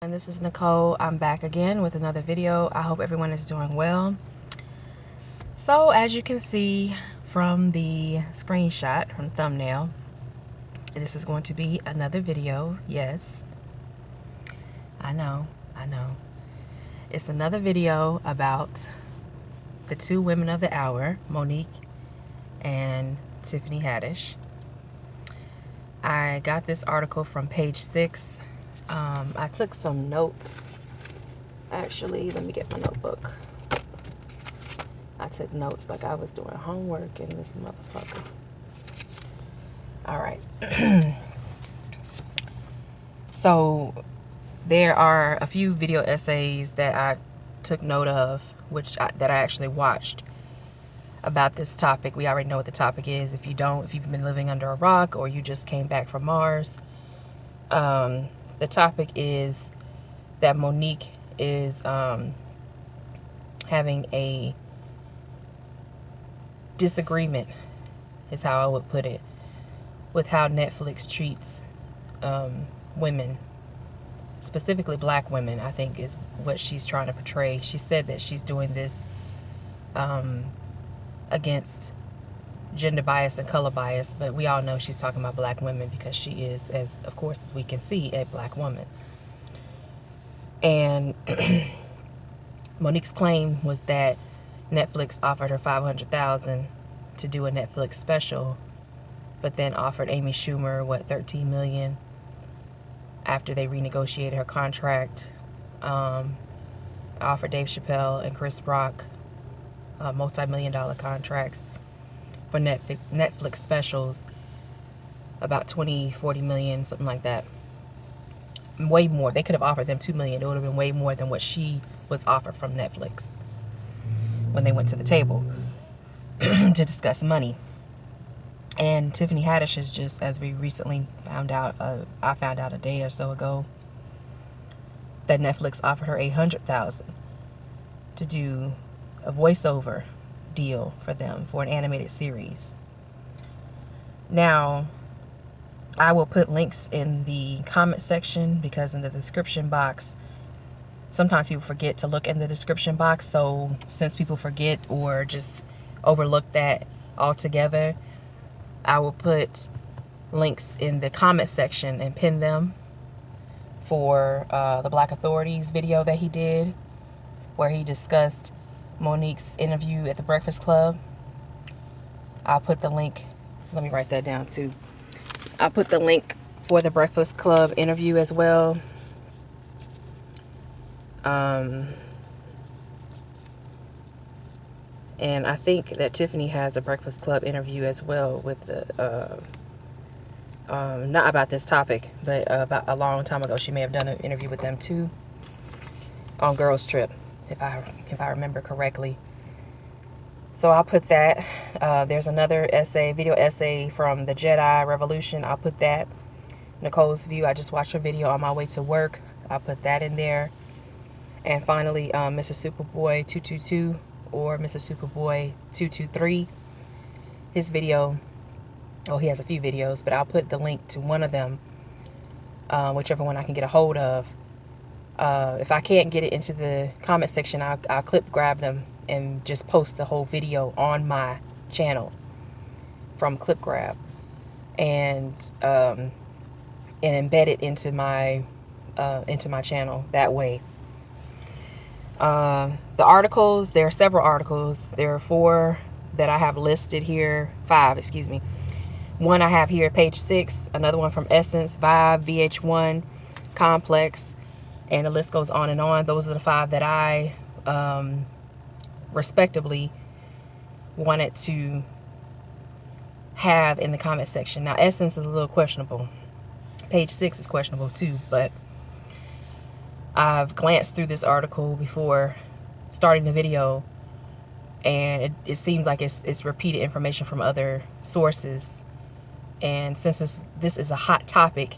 And this is Nicole. I'm back again with another video. I hope everyone is doing well. So as you can see from the screenshot from the thumbnail, this is going to be another video. Yes, I know. It's another video about the two women of the hour, Monique and Tiffany Haddish. I got this article from page 6. I took some notes. Actually, let me get my notebook. I took notes like I was doing homework in this motherfucker. Alright. So, there are a few video essays that I took note of, that I actually watched about this topic. We already know what the topic is. If you've been living under a rock or you just came back from Mars, the topic is that Monique is having a disagreement, is how I would put it, with how Netflix treats women, specifically black women, I think is what she's trying to portray. She said that she's doing this against gender bias and color bias, but we all know she's talking about black women because she is, as of course as we can see, a black woman. And Monique's claim was that Netflix offered her $500,000 to do a Netflix special, but then offered Amy Schumer $13 million after they renegotiated her contract. Offered Dave Chappelle and Chris Rock multi-million-dollar contracts for Netflix specials, about 20-40 million, something like that. Way more. They could have offered them $2 million. It would have been way more than what she was offered from Netflix when they went to the table to discuss money. And Tiffany Haddish is just, as we recently found out, I found out a day or so ago, that Netflix offered her $800,000 to do a voiceover deal for them for an animated series. Now, I will put links in the comment section, because in the description box, sometimes people forget to look in the description box. So since people forget or just overlook that altogether, I will put links in the comment section and pin them for the Black Authorities video that he did, where he discussed Monique's interview at the Breakfast Club. I'll put the link. Let me write that down too. I'll put the link for the Breakfast Club interview as well. And I think that Tiffany has a Breakfast Club interview as well with the not about this topic, but about a long time ago she may have done an interview with them too on Girls Trip, if I remember correctly. So I'll put that. There's another video essay from the Jedi Revolution. I'll put that. Nicole's View. I just watched her video on my way to work. I'll put that in there. And finally, Mr. Superboy 222 or Mr. Superboy 223. His video. Oh, he has a few videos, but I'll put the link to one of them, whichever one I can get a hold of. If I can't get it into the comment section, I'll grab them and just post the whole video on my channel from clip grab, and embed it into my channel that way. The articles, there are several articles. There are 4 that I have listed here. 5, excuse me. One I have here, page 6. Another one from Essence, Vibe, VH1, Complex, and the list goes on and on. Those are the 5 that I respectively wanted to have in the comment section. Now, Essence is a little questionable. Page 6 is questionable too, but I've glanced through this article before starting the video, and it seems like it's repeated information from other sources. And since this is a hot topic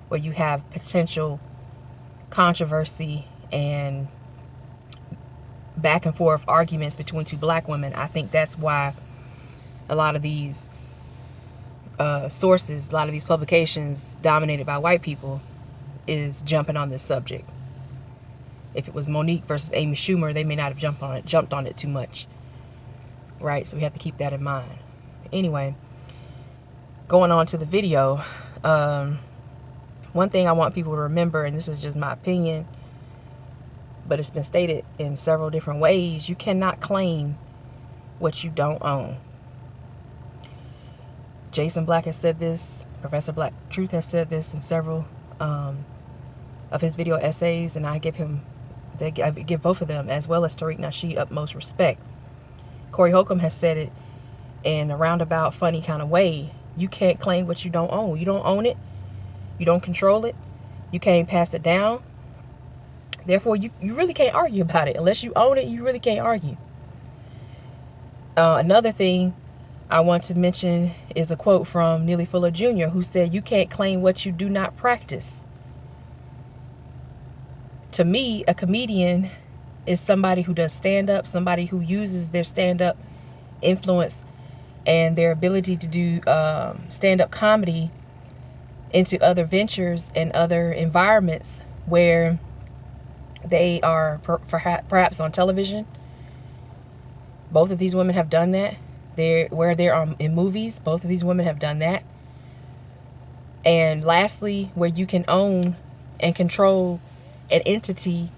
where you have potential controversy and back and forth arguments between 2 black women, I think that's why a lot of these sources, a lot of these publications dominated by white people, is jumping on this subject. If it was Monique versus Amy Schumer, they may not have jumped on it too much. Right? So we have to keep that in mind. Anyway, going on to the video, one thing I want people to remember, and this is just my opinion, but it's been stated in several different ways, you cannot claim what you don't own. Jason Black has said this, Professor Black Truth has said this in several of his video essays, and I give both of them, as well as Tariq Nasheed, utmost respect. Corey Holcomb has said it in a roundabout, funny kind of way. You can't claim what you don't own. You don't own it. You don't control it. You can't pass it down. Therefore, you really can't argue about it. Unless you own it, you really can't argue. Another thing I want to mention is a quote from Neely Fuller Jr., who said, "You can't claim what you do not practice." To me, a comedian is somebody who does stand-up, somebody who uses their stand-up influence and their ability to do stand-up comedy into other ventures and other environments where they are perhaps on television. Both of these women have done that. Where they're in movies, both of these women have done that. And lastly, where you can own and control an entity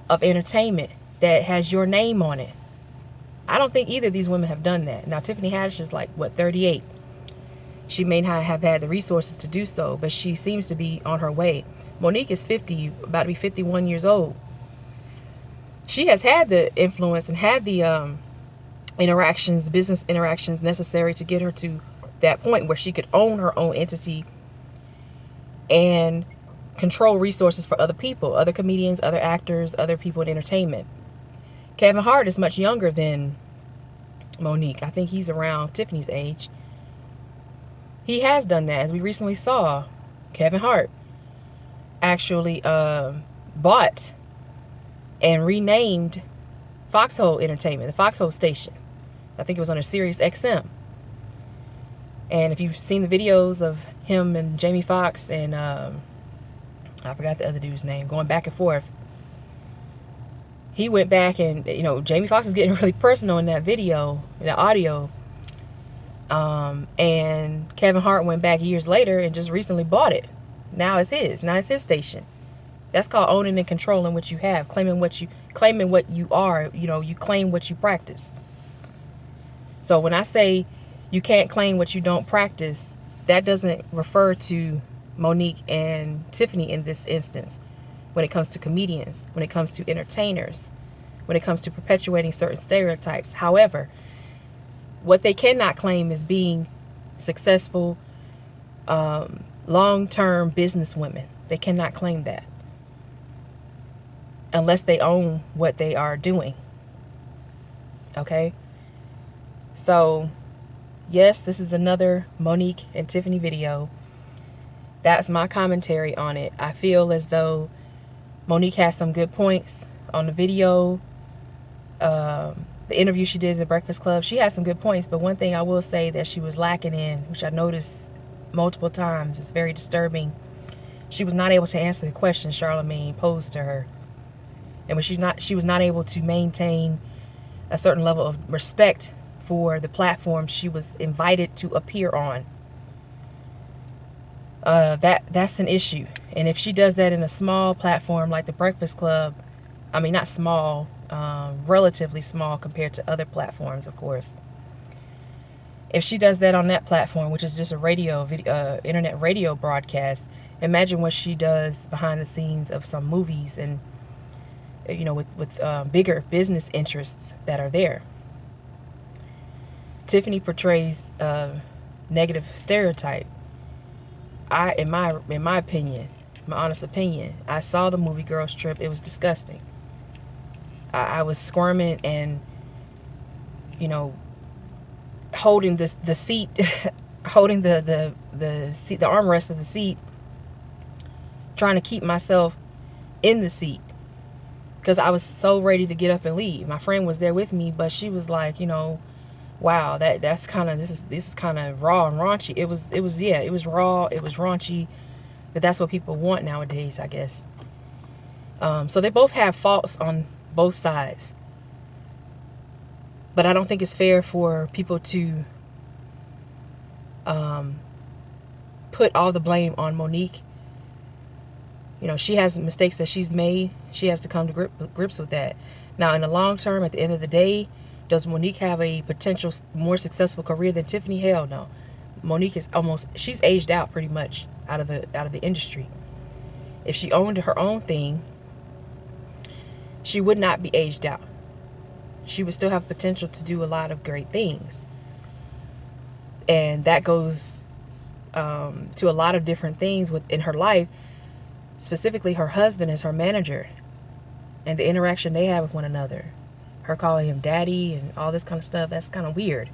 of entertainment that has your name on it. I don't think either of these women have done that. Now, Tiffany Haddish is like, what, 38? She may not have had the resources to do so, but she seems to be on her way. Monique is 50, about to be 51 years old. She has had the influence and had the interactions, the business interactions necessary to get her to that point where she could own her own entity and control resources for other people, other comedians, other actors, other people in entertainment. Kevin Hart is much younger than Monique. I think he's around Tiffany's age. He has done that, as we recently saw. Kevin Hart actually bought and renamed Foxhole Entertainment, the Foxhole station. I think it was on a Sirius XM. And if you've seen the videos of him and Jamie Foxx and I forgot the other dude's name, going back and forth, he went back and, Jamie Foxx is getting really personal in that video, in that audio. And Kevin Hart went back years later and just recently bought it. Now it's his. Now it's his station. That's called owning and controlling what you have, claiming what you are. You claim what you practice. So when I say you can't claim what you don't practice, that doesn't refer to Monique and Tiffany in this instance. When it comes to comedians, when it comes to entertainers, when it comes to perpetuating certain stereotypes. However, what they cannot claim is being successful, long-term business women. They cannot claim that unless they own what they are doing. Okay? So, yes, this is another Monique and Tiffany video. That's my commentary on it. I feel as though Monique has some good points on the video. The interview she did at the Breakfast Club, she has some good points, but one thing I will say that she was lacking in, which I noticed multiple times, it's very disturbing. She was not able to answer the question Charlamagne posed to her. And she was not able to maintain a certain level of respect for the platform she was invited to appear on. That's an issue. And if she does that in a small platform like the Breakfast Club, I mean, not small, relatively small compared to other platforms, of course. If she does that on that platform, which is just a internet radio broadcast, imagine what she does behind the scenes of some movies and, with bigger business interests that are there. Tiffany portrays a negative stereotype. In my opinion, my honest opinion, I saw the movie Girls Trip. It was disgusting. I was squirming and, holding the seat, holding the seat, the armrest of the seat, trying to keep myself in the seat because I was so ready to get up and leave. My friend was there with me, but she was like, wow, that's kind of, this is kind of raw and raunchy. It was raw, it was raunchy. But that's what people want nowadays, I guess. So they both have faults on both sides. But I don't think it's fair for people to put all the blame on Monique. You know, she has mistakes that she's made. She has to come to grips with that. Now, in the long term, at the end of the day, does Monique have a potential more successful career than Tiffany? Hell no. Monique is she's aged out pretty much out of the industry. If she owned her own thing, she would not be aged out. She would still have potential to do a lot of great things. And that goes to a lot of different things in her life. Specifically, her husband is her manager, and the interaction they have with one another. Her calling him daddy and all this kind of stuff, that's kind of weird.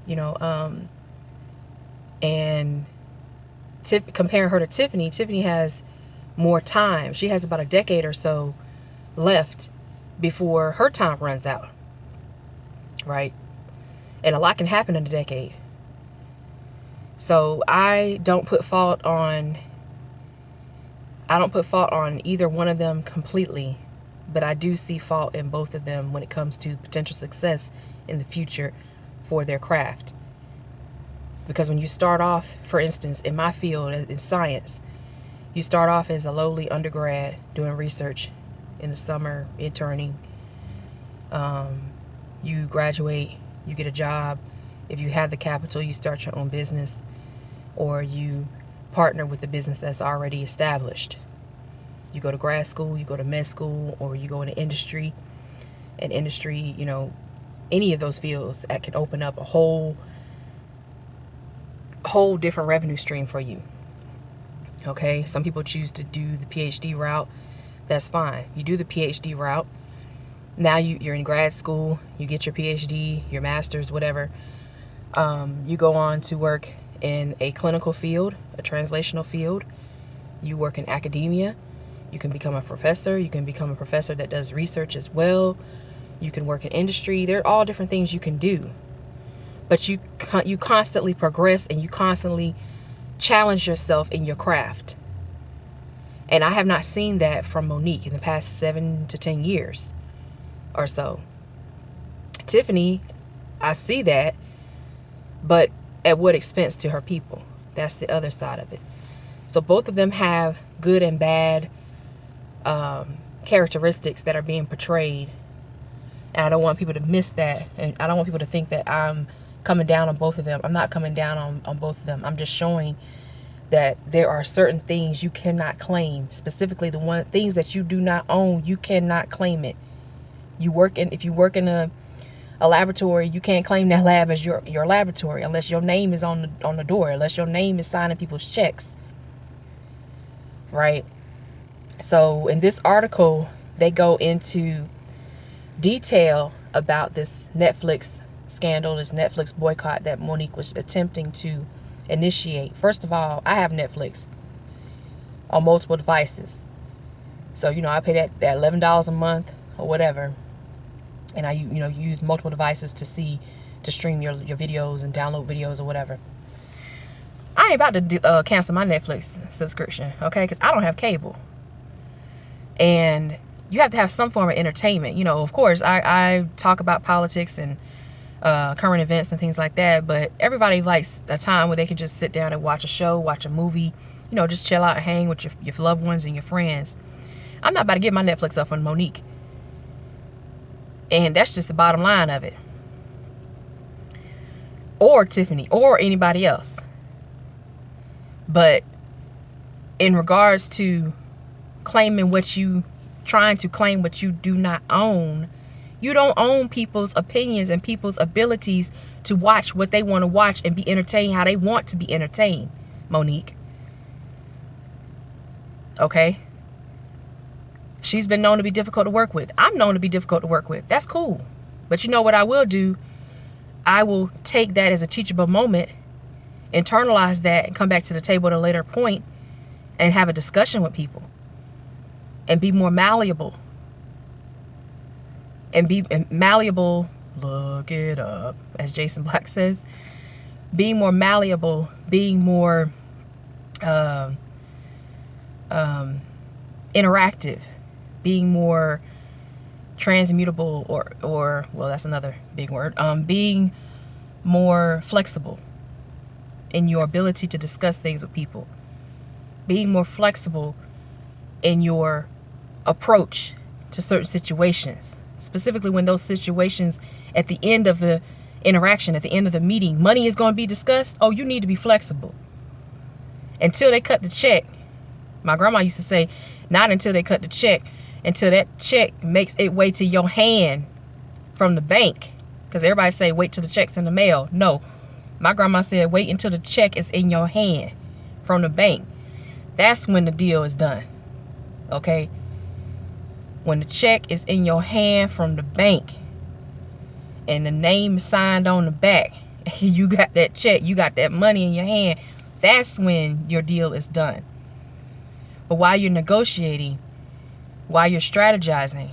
You know, and comparing her to Tiffany, Tiffany has more time. She has about a decade or so left before her time runs out, right? And a lot can happen in a decade. So I don't put fault on either one of them completely, but I do see fault in both of them when it comes to potential success in the future for their craft. Because when you start off, for instance, in my field, in science, you start off as a lowly undergrad doing research in the summer, interning. You graduate, you get a job. If you have the capital, you start your own business, or you partner with the business that's already established. You go to grad school, you go to med school, or you go into industry. And industry, you know, any of those fields that can open up a whole different revenue stream for you. Okay, some people choose to do the PhD route. That's fine. You do the PhD route. Now you're in grad school, you get your PhD, your master's, whatever. You go on to work in a clinical field, a translational field. You work in academia. You can become a professor. You can become a professor that does research as well. You can work in industry. There are all different things you can do. But you constantly progress, and you constantly challenge yourself in your craft. And I have not seen that from Monique in the past 7 to 10 years or so. Tiffany, I see that, but at what expense to her people? That's the other side of it. So both of them have good and bad characteristics that are being portrayed. And I don't want people to miss that. And I don't want people to think that I'm coming down on both of them. I'm not coming down on both of them. I'm just showing that there are certain things you cannot claim. Specifically, the things that you do not own, you cannot claim it. If you work in a laboratory, you can't claim that lab as your laboratory unless your name is on the door, unless your name is signing people's checks, right? So in this article, they go into detail about this Netflix scandal, this Netflix boycott that Monique was attempting to initiate. First of all, I have Netflix on multiple devices, so I pay that $11 a month or whatever, and I use multiple devices to stream your videos and download videos or whatever. I ain't about to cancel my Netflix subscription, okay? Because I don't have cable, and you have to have some form of entertainment. Of course, I talk about politics and current events and things like that, but everybody likes a time where they can just sit down and watch a show, watch a movie, just chill out and hang with your loved ones and your friends. I'm not about to get my Netflix up on Monique. And that's just the bottom line of it. Or Tiffany, or anybody else. But in regards to trying to claim what you do not own, you don't own people's opinions and people's abilities to watch what they want to watch and be entertained how they want to be entertained, Monique. Okay? She's been known to be difficult to work with. I'm known to be difficult to work with. That's cool. But you know what I will do? I will take that as a teachable moment, internalize that, and come back to the table at a later point and have a discussion with people and be more malleable. And malleable, look it up, as Jason Black says. Being more malleable, being more um, interactive, being more transmutable, or well, that's another big word. Being more flexible in your ability to discuss things with people, being more flexible in your approach to certain situations, specifically when those situations at the end of the interaction, at the end of the meeting, money is going to be discussed. Oh, you need to be flexible until they cut the check. My grandma used to say, not until they cut the check, until that check makes its way to your hand from the bank. Because everybody say, wait till the check's in the mail. No, my grandma said, wait until the check is in your hand from the bank. That's when the deal is done. Okay? When the check is in your hand from the bank and the name is signed on the back, you got that check, you got that money in your hand, that's when your deal is done. But while you're negotiating, while you're strategizing,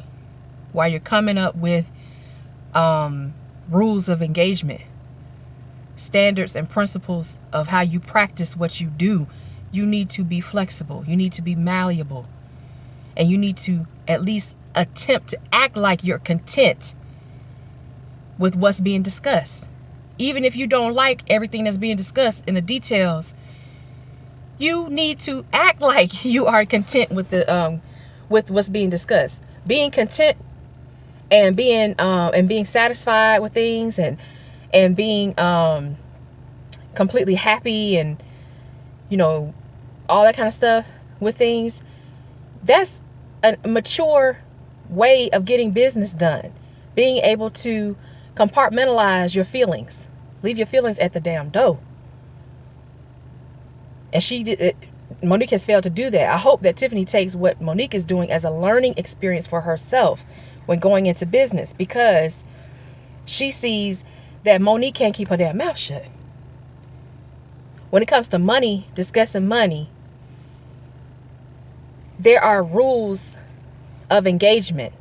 while you're coming up with rules of engagement, standards and principles of how you practice what you do, you need to be flexible. You need to be malleable. And you need to at least attempt to act like you're content with what's being discussed. Even if you don't like everything that's being discussed in the details, you need to act like you are content with the with what's being discussed. Being content and being satisfied with things, and being completely happy, and all that kind of stuff with things, that's a mature way of getting business done. Being able to compartmentalize your feelings, leave your feelings at the damn door. And Monique has failed to do that. I hope that Tiffany takes what Monique is doing as a learning experience for herself when going into business, because she sees that Monique can't keep her damn mouth shut. When it comes to money, discussing money, there are rules of engagement.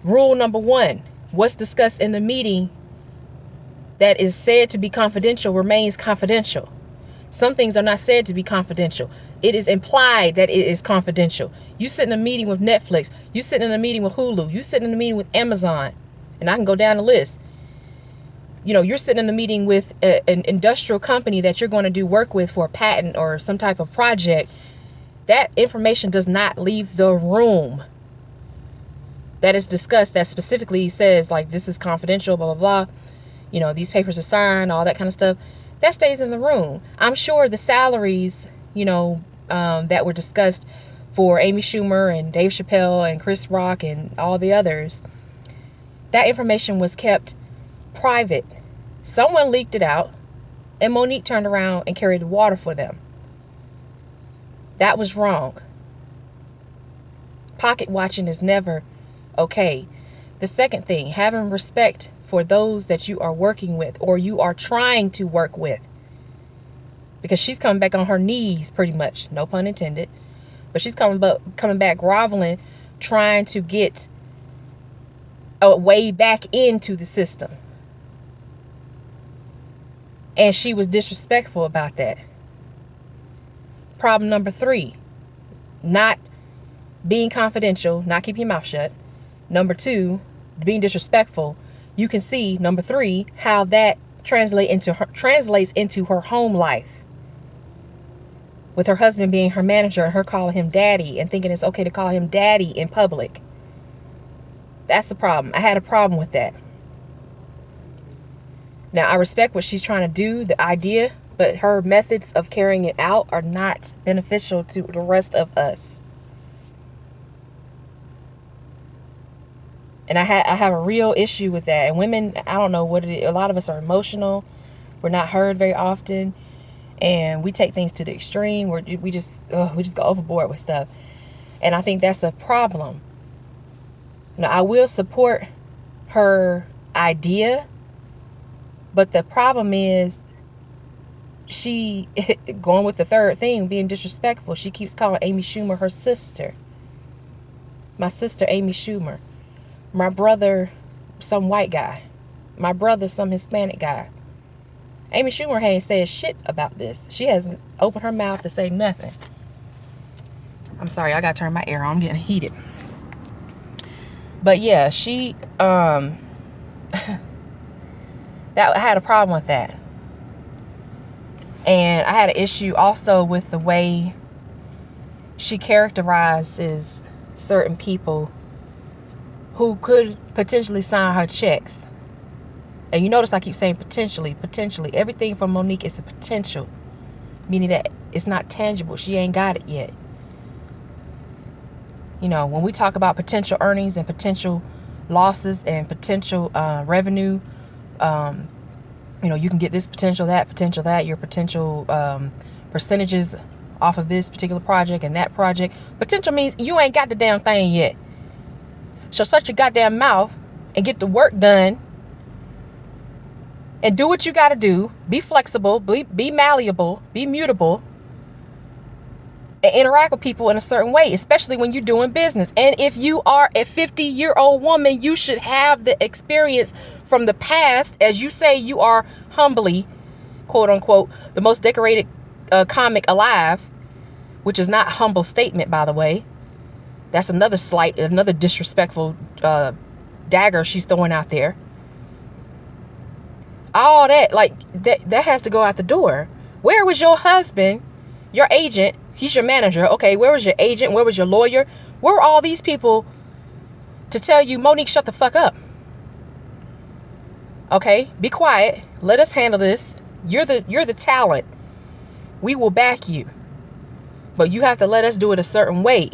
Rule number 1, what's discussed in the meeting that is said to be confidential remains confidential. Some things are not said to be confidential. It is implied that it is confidential. You sit in a meeting with Netflix. You sit in a meeting with Hulu. You sit in a meeting with Amazon. And I can go down the list. You're sitting in a meeting with an industrial company that you're going to do work with for a patent or some type of project. That information does not leave the room. That is discussed, that specifically says, like, this is confidential, blah, blah, blah. These papers are signed, all that kind of stuff. That stays in the room. I'm sure the salaries, that were discussed for Amy Schumer and Dave Chappelle and Chris Rock and all the others, that information was kept private. Someone leaked it out, and Monique turned around and carried the water for them. That was wrong. Pocket watching is never okay. The second thing, having respect for those that you are working with or you are trying to work with. Because she's coming back on her knees pretty much, no pun intended. But she's coming back groveling, trying to get a way back into the system. And she was disrespectful about that. Problem number 3, not being confidential, not keeping your mouth shut. Number 2, being disrespectful. You can see, number 3, how that translates into her home life. With her husband being her manager and her calling him daddy and thinking it's okay to call him daddy in public. That's the problem. I had a problem with that. Now, I respect what she's trying to do, the idea, but her methods of carrying it out are not beneficial to the rest of us. And I have a real issue with that. And women, I don't know what it is. A lot of us are emotional. We're not heard very often. And we take things to the extreme. We just go overboard with stuff. And I think that's a problem. Now, I will support her idea. But the problem is she, going with the third thing, being disrespectful. She keeps calling Amy Schumer her sister. My sister, Amy Schumer. My brother, some white guy. My brother, some Hispanic guy. Amy Schumer ain't said shit about this. She hasn't opened her mouth to say nothing. I'm sorry, I gotta turn my air on. I'm getting heated. But yeah, she that I had a problem with that. And I had an issue also with the way she characterizes certain people who could potentially sign her checks. And you notice I keep saying potentially. Everything from Monique is a potential, meaning that it's not tangible. She ain't got it yet. You know, when we talk about potential earnings and potential losses and potential revenue, you know, you can get this potential, that, your potential percentages off of this particular project and that project. Potential means you ain't got the damn thing yet. So shut your goddamn mouth and get the work done and do what you got to do. Be flexible, be malleable, be mutable, and interact with people in a certain way, especially when you're doing business. And if you are a 50-year-old woman, you should have the experience from the past. As you say, you are humbly, quote unquote, the most decorated comic alive, which is not a humble statement, by the way. That's another slight, another disrespectful dagger she's throwing out there. All that, like, that has to go out the door. Where was your husband, your agent? He's your manager. Okay, where was your agent? Where was your lawyer? Where were all these people to tell you, Monique, shut the fuck up? Okay, be quiet. Let us handle this. You're the talent. We will back you. But you have to let us do it a certain way.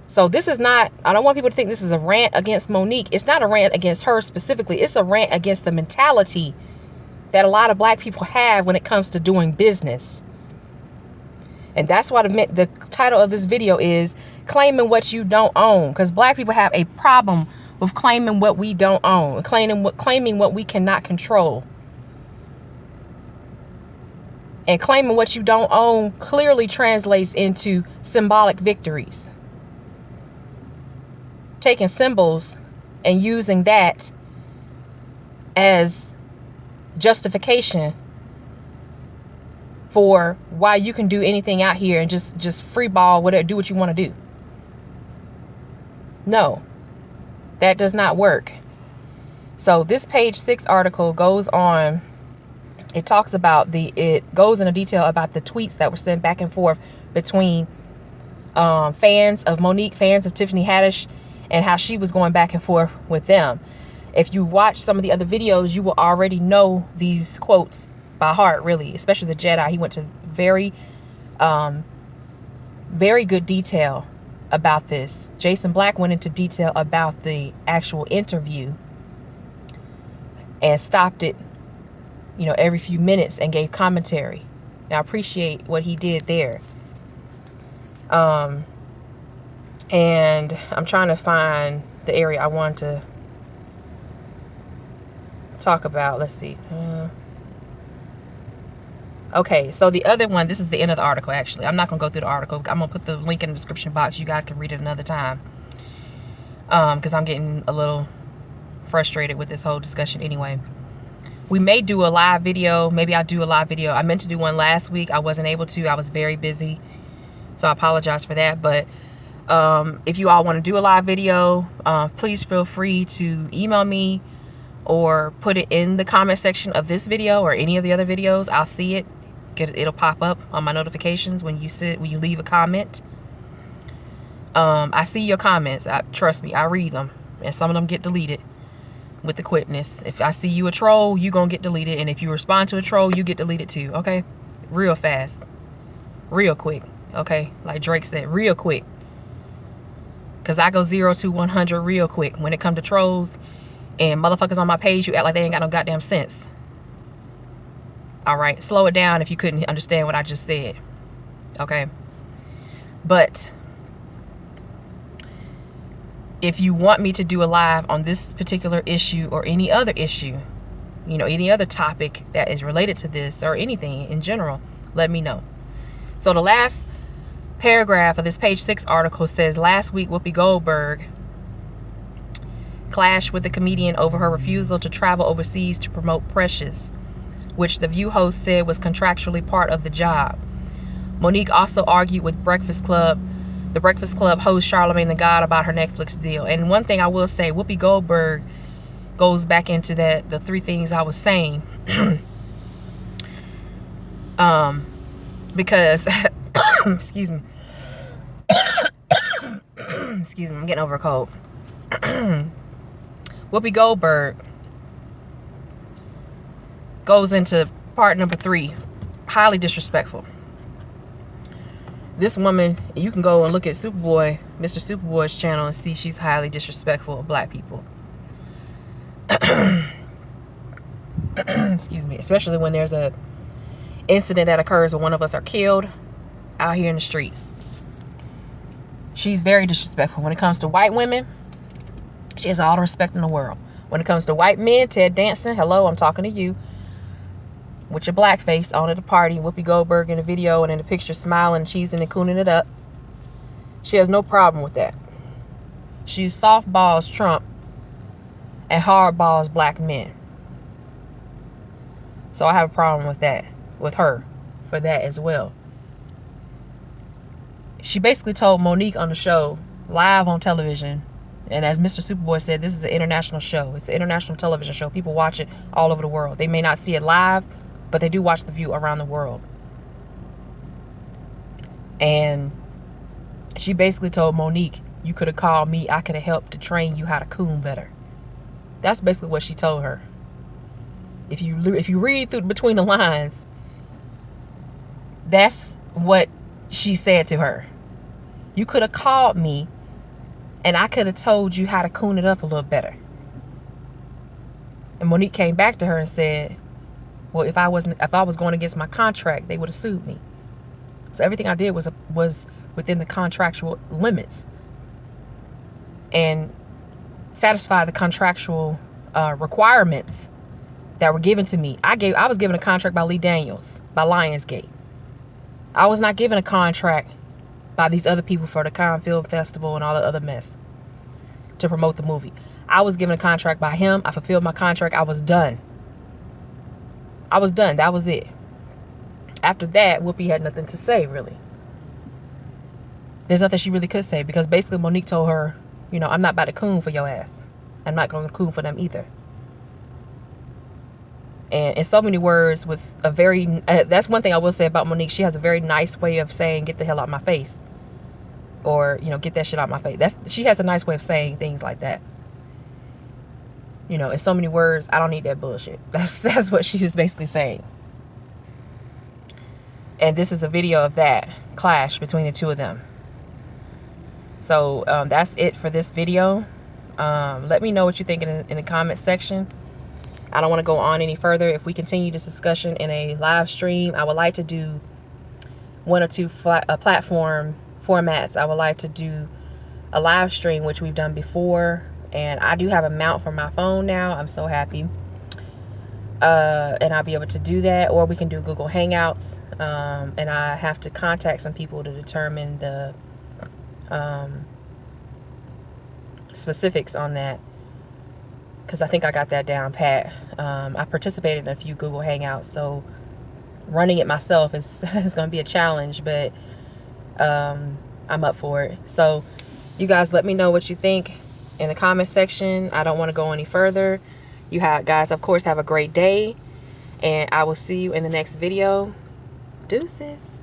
So this is not, I don't want people to think this is a rant against Monique. It's not a rant against her specifically. It's a rant against the mentality that a lot of black people have when it comes to doing business. And that's why the title of this video is Claiming What You Don't Own. Because black people have a problem with claiming what we don't own. Claiming what we cannot control. And claiming what you don't own clearly translates into symbolic victories. Taking symbols and using that as justification for why you can do anything out here and just free ball, whatever, do what you want to do. No, that does not work. So this page 6 article goes on. It talks about it goes into detail about the tweets that were sent back and forth between fans of Monique, fans of Tiffany Haddish, and how she was going back and forth with them. If you watch some of the other videos, you will already know these quotes by heart, really, especially the Jedi. He went to very good detail about this. Jason Black went into detail about the actual interview and stopped it, you know, every few minutes and gave commentary. And I appreciate what he did there. And I'm trying to find the area I want to talk about. Let's see. Okay, so the other one, this is the end of the article, actually. I'm not going to go through the article. I'm going to put the link in the description box. You guys can read it another time. Because I'm getting a little frustrated with this whole discussion anyway. We may do a live video. Maybe I'll do a live video. I meant to do one last week. I wasn't able to. I was very busy. So I apologize for that. But if you all want to do a live video, please feel free to email me or put it in the comment section of this video or any of the other videos. I'll see it. It'll pop up on my notifications when you leave a comment. I see your comments. Trust me, I read them, and some of them get deleted with the quickness. If I see you a troll, you gonna get deleted, and if you respond to a troll, you get deleted too. Okay, real fast, real quick. Okay, like Drake said, real quick. Cause I go 0 to 100 real quick when it comes to trolls and motherfuckers on my page. You act like they ain't got no goddamn sense. All right, slow it down if you couldn't understand what I just said. Okay, but if you want me to do a live on this particular issue or any other issue, you know, any other topic that is related to this or anything in general, let me know. So the last paragraph of this page 6 article says, last week Whoopi Goldberg clashed with the comedian over her refusal to travel overseas to promote Precious, which the View host said was contractually part of the job. Monique also argued with the Breakfast Club host Charlamagne the God about her Netflix deal. And one thing I will say, Whoopi Goldberg goes back into the three things I was saying. Because excuse me. Excuse me, I'm getting over a cold. Whoopi Goldberg goes into part number 3, highly disrespectful. This woman, you can go and look at Superboy, Mr. Superboy's channel, and see she's highly disrespectful of black people. Excuse me. Especially when there's a incident that occurs where one of us are killed out here in the streets. She's very disrespectful. When it comes to white women, she has all the respect in the world. When it comes to white men, Ted Danson, hello, I'm talking to you. With your black face on at the party, Whoopi Goldberg in the video and in the picture smiling, cheesing and cooning it up. She has no problem with that. She softballs Trump and hardballs black men. So I have a problem with that, with her, for that as well. She basically told Monique on the show, live on television, and as Mr. Superboy said, this is an international show. It's an international television show. People watch it all over the world. They may not see it live, but they do watch The View around the world. And she basically told Monique, you could have called me. I could have helped to train you how to coon better. That's basically what she told her. If you read through between the lines, that's what she said to her. You could have called me and I could have told you how to coon it up a little better. And Monique came back to her and said, well, if I was going against my contract, they would have sued me. So everything I did was within the contractual limits and satisfy the contractual requirements that were given to me. I was given a contract by Lee Daniels, by Lionsgate. I was not given a contract by these other people for the Cannes Film Festival and all the other mess to promote the movie. I was given a contract by him. I fulfilled my contract. I was done. I was done. That was it. After that, Whoopi had nothing to say, really. There's nothing she really could say, because basically Monique told her, you know, I'm not about to coon for your ass. I'm not going to coon for them either. And in so many words, with a very, that's one thing I will say about Monique. She has a very nice way of saying, get the hell out my face. Or, you know, get that shit out my face. She has a nice way of saying things like that. You know, in so many words, I don't need that bullshit. That's what she was basically saying. And this is a video of that clash between the two of them. So that's it for this video. Let me know what you think in the comment section. I don't want to go on any further. If we continue this discussion in a live stream, I would like to do 1 or 2 platform formats. I would like to do a live stream, which we've done before. And I do have a mount for my phone now. I'm so happy. And I'll be able to do that. Or we can do Google Hangouts. And I have to contact some people to determine the specifics on that, because I think I got that down pat. I participated in a few Google Hangouts, so running it myself is going to be a challenge, but I'm up for it. So you guys let me know what you think in the comment section. I don't want to go any further. You guys, of course, have a great day, and I will see you in the next video. Deuces.